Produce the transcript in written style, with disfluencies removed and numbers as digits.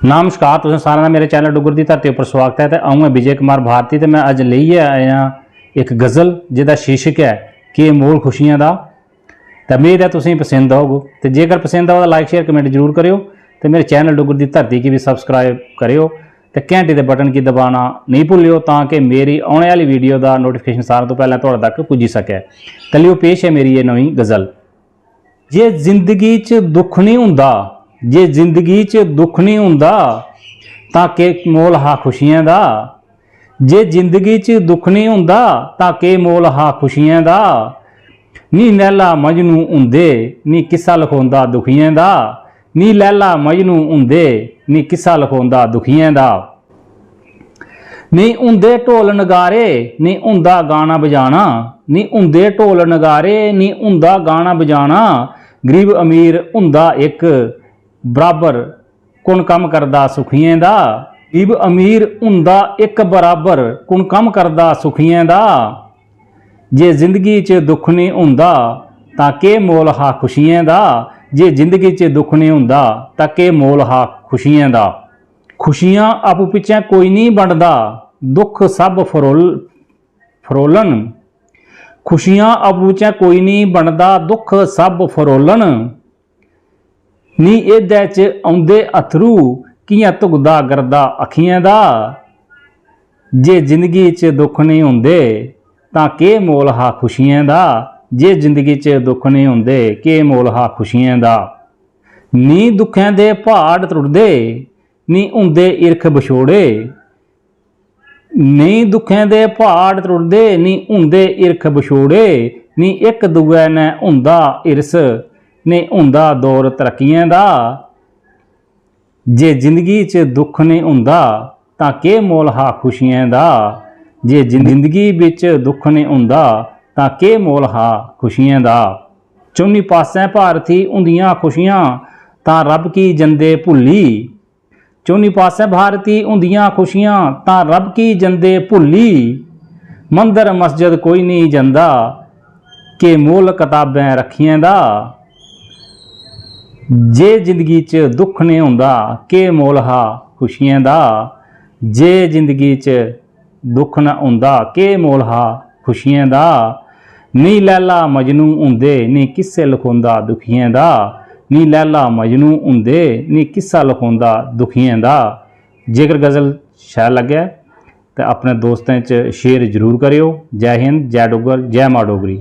नमस्कार, तुसें सारें दा मेरे चैनल डुग्गर दी धरती पर स्वागत है। तो अऊं है विजय कुमार भारती ते मैं अज लेइयै आया एक गज़ल जिहदा शीर्षक है कि मोल खुशियां दा। तो उम्मीद है तुसें पसंद आग। तो जेकर पसंद आओ तो लाइक शेयर कमेंट जरूर करियो। तो मेरे चैनल डुग्गर दी धरती की भी सबसक्राइब करियो। तो घंटे के बटन की दबाना नहीं भुल्लियो ताकि मेरी आने वाली वीडियो का नोटिफिकेशन सारे तो पहले तुहाडे तक पुजी सके। तो लियो पेश है मेरी ये नवी गज़ल। जे जिंदगी च दुख नहीं हुंदा, जे जिंदगी च दुख नहीं हुंदा तां के मोल हा खुशियां दा। जे जिंदगी च दुख नहीं हुंदा तां के मोल हा खुशियां दा। नी लैला मजनू हुंदे नी किस्सा लिखोंदा दुखियां दा। नी लैला मजनू हुंदे नी किस्सा लिखोंदा दुखियां दा। नी हुंदे ढोल नगारे नी हुंदा गाना बजाना। नी हुंदे ढोल नगारे नी हुंदा गाना बजाना। गरीब अमीर हुंदा एक बराबर कुण कम करदा सुखियें दा। गरीब अमीर हुंदा एक बराबर कुण कम करदा सुखियें दा। जे जिंदगी च दुख नहीं हुंदा तां के मोल हा खुशियें दा। जे जिंदगी च दुख नहीं हुंदा तां के मोल हा खुशियें दा। खुशियां आपू पिछे कोई नहीं बंडदा दुख सब फरोलन। खुशियां आपू पिछे कोई नहीं बंडदा दुख सब फरोलन। नी एह्दे च औंदे अथरू कियां धुगदा करदा अखियां दा। जे जिंदगी च दुख नहीं हुंदे तां के मोल हा खुशियां दा। जे जिंदगी च दुख नहीं हुंदे के मोल हा खुशियां दा। नी दुखें दे पहाड़ त्रुटदे नी हुंदे इरख बछोड़े। नी दुखें दे पहाड़ त्रुटदे नी हुंदे इरख बछोड़े। नी एक दूए ने हुंदा इरस नहीं हुंदा दौर तरक्कियां दा। जे जिंदगी च दुख नहीं हुंदा तां के मोल हा खुशियां दा। जे जिंदगी विच दुख नहीं हुंदा तां के मोल हा खुशियां दा। चौनी पासें भारती हुंदियां खुशियां तां रब की जंदे भुल्ली। चौनी पासें भारती हुंदियां खुशियां तां रब की जंदे भुल्ली। मंदिर मस्जिद कोई नहीं जंदा के मोल किताबें रखियां दा। जे जिंदगी च दुख नहीं हुंदा के मोल हा खुशियां दा। जे जिंदगी च दुख न हुंदा के मोल हा खुशियां दा। नी लैला मजनू हुंदे नी किस्से लिखोंदा दुखियां दा। नी लैला मजनू हुंदे नी किस्सा लिखोंदा दुखियां दा। जेकर गज़ल शैल लगे तो अपने दोस्तों च शेयर जरूर करियो। जय हिंद, जय डुग्गर, जय मां डोगरी।